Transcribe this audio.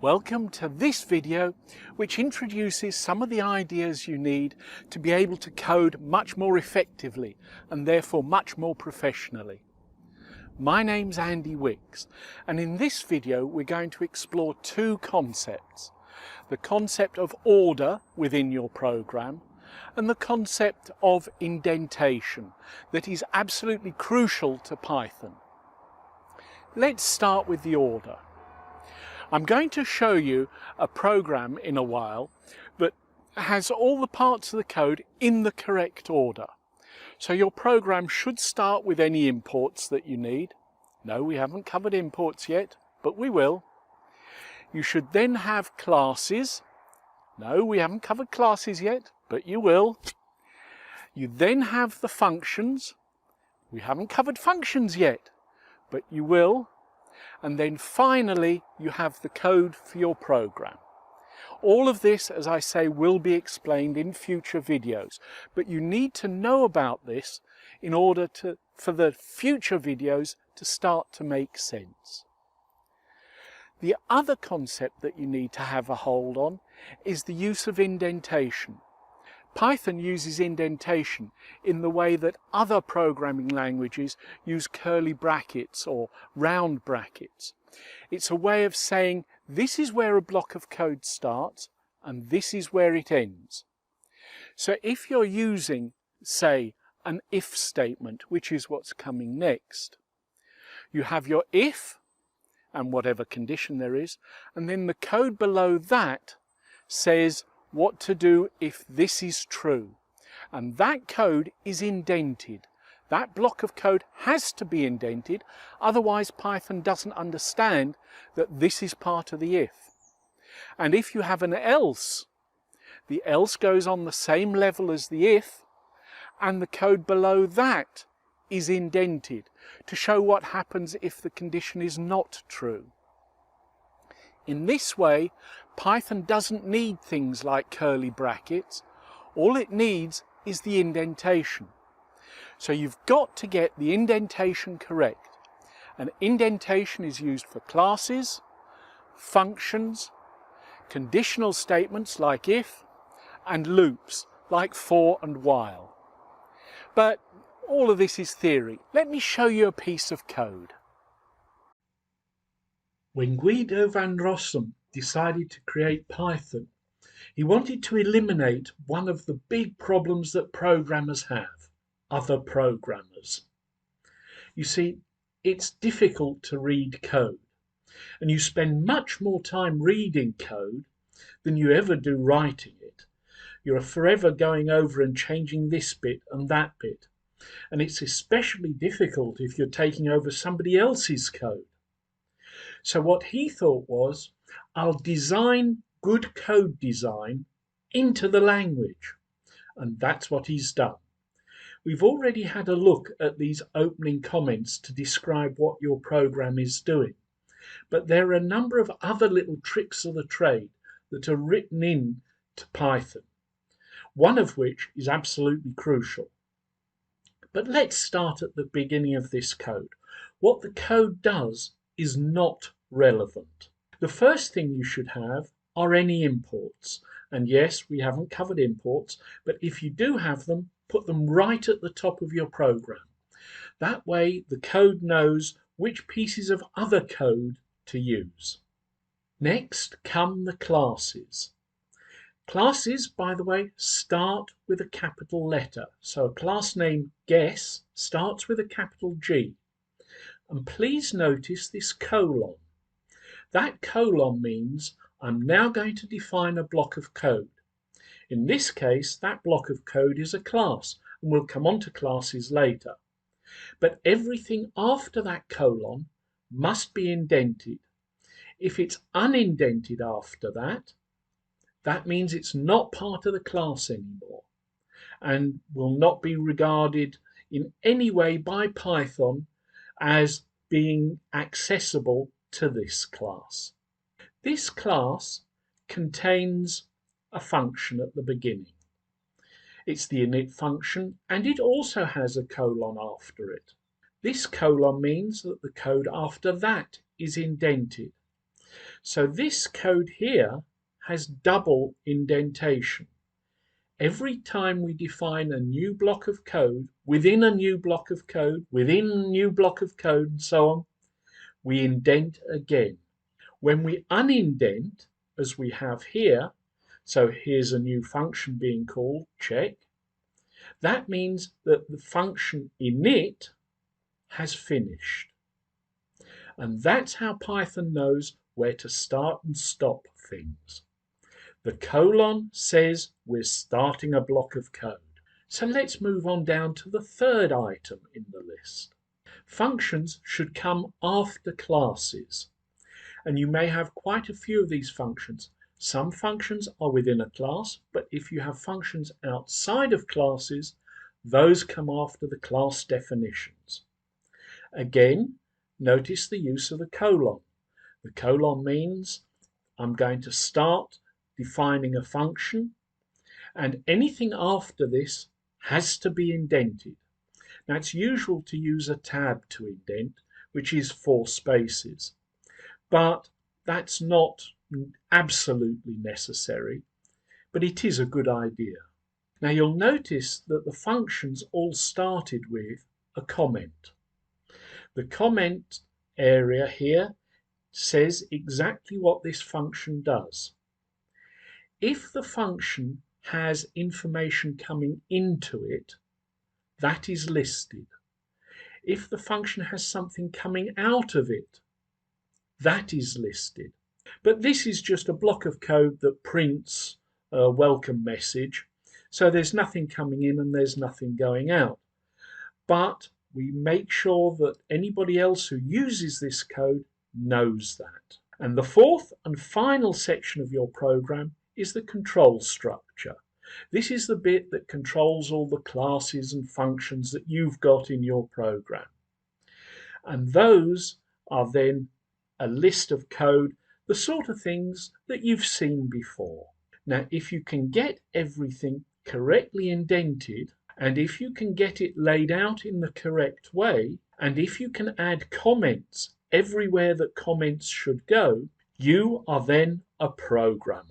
Welcome to this video, which introduces some of the ideas you need to be able to code much more effectively and therefore much more professionally. My name's Andy Wicks, and in this video we're going to explore two concepts: the concept of order within your program and the concept of indentation that is absolutely crucial to Python. Let's start with the order. I'm going to show you a program in a while that has all the parts of the code in the correct order. So your program should start with any imports that you need. No, we haven't covered imports yet, but we will. You should then have classes. No, we haven't covered classes yet, but you will. You then have the functions. We haven't covered functions yet, but you will. And then finally you have the code for your program. All of this, as I say, will be explained in future videos, but you need to know about this in order for the future videos to start to make sense. The other concept that you need to have a hold on is the use of indentation. Python uses indentation in the way that other programming languages use curly brackets or round brackets. It's a way of saying this is where a block of code starts and this is where it ends. So if you're using, say, an if statement, which is what's coming next, you have your if and whatever condition there is, and then the code below that says what to do if this is true, and that code is indented. That block of code has to be indented, otherwise Python doesn't understand that this is part of the if. And if you have an else, the else goes on the same level as the if, and the code below that is indented to show what happens if the condition is not true. In this way, Python doesn't need things like curly brackets. All it needs is the indentation. So you've got to get the indentation correct. And indentation is used for classes, functions, conditional statements like if, and loops like for and while. But all of this is theory. Let me show you a piece of code. When Guido van Rossum decided to create Python, he wanted to eliminate one of the big problems that programmers have: other programmers. You see, it's difficult to read code, and you spend much more time reading code than you ever do writing it. You're forever going over and changing this bit and that bit, and it's especially difficult if you're taking over somebody else's code. So what he thought was, I'll design good code design into the language. And that's what he's done. We've already had a look at these opening comments to describe what your program is doing. But there are a number of other little tricks of the trade that are written in to Python, one of which is absolutely crucial. But let's start at the beginning of this code. What the code does is not relevant. The first thing you should have are any imports. And yes, we haven't covered imports, but if you do have them, put them right at the top of your program. That way the code knows which pieces of other code to use. Next come the classes. Classes, by the way, start with a capital letter. So a class name guess starts with a capital G. And please notice this colon. That colon means I'm now going to define a block of code. In this case, that block of code is a class, and we'll come on to classes later. But everything after that colon must be indented. If it's unindented after that, that means it's not part of the class anymore and will not be regarded in any way by Python as being accessible to this class. This class contains a function at the beginning. It's the init function, and it also has a colon after it. This colon means that the code after that is indented. So this code here has double indentation. Every time we define a new block of code, within a new block of code, within a new block of code, and so on, we indent again. When we unindent, as we have here, so here's a new function being called, check, that means that the function init has finished. And that's how Python knows where to start and stop things. The colon says we're starting a block of code. So let's move on down to the third item in the list. Functions should come after classes. And you may have quite a few of these functions. Some functions are within a class, but if you have functions outside of classes, those come after the class definitions. Again, notice the use of the colon. The colon means I'm going to start defining a function, and anything after this has to be indented. Now, it's usual to use a tab to indent, which is 4 spaces, but that's not absolutely necessary, but it is a good idea. Now, you'll notice that the functions all started with a comment. The comment area here says exactly what this function does. If the function has information coming into it, that is listed. If the function has something coming out of it, that is listed. But this is just a block of code that prints a welcome message, so there's nothing coming in and there's nothing going out. But we make sure that anybody else who uses this code knows that. And the fourth and final section of your program is the control structure. This is the bit that controls all the classes and functions that you've got in your program. And those are then a list of code, the sort of things that you've seen before. Now, if you can get everything correctly indented, and if you can get it laid out in the correct way, and if you can add comments everywhere that comments should go, you are then a programmer.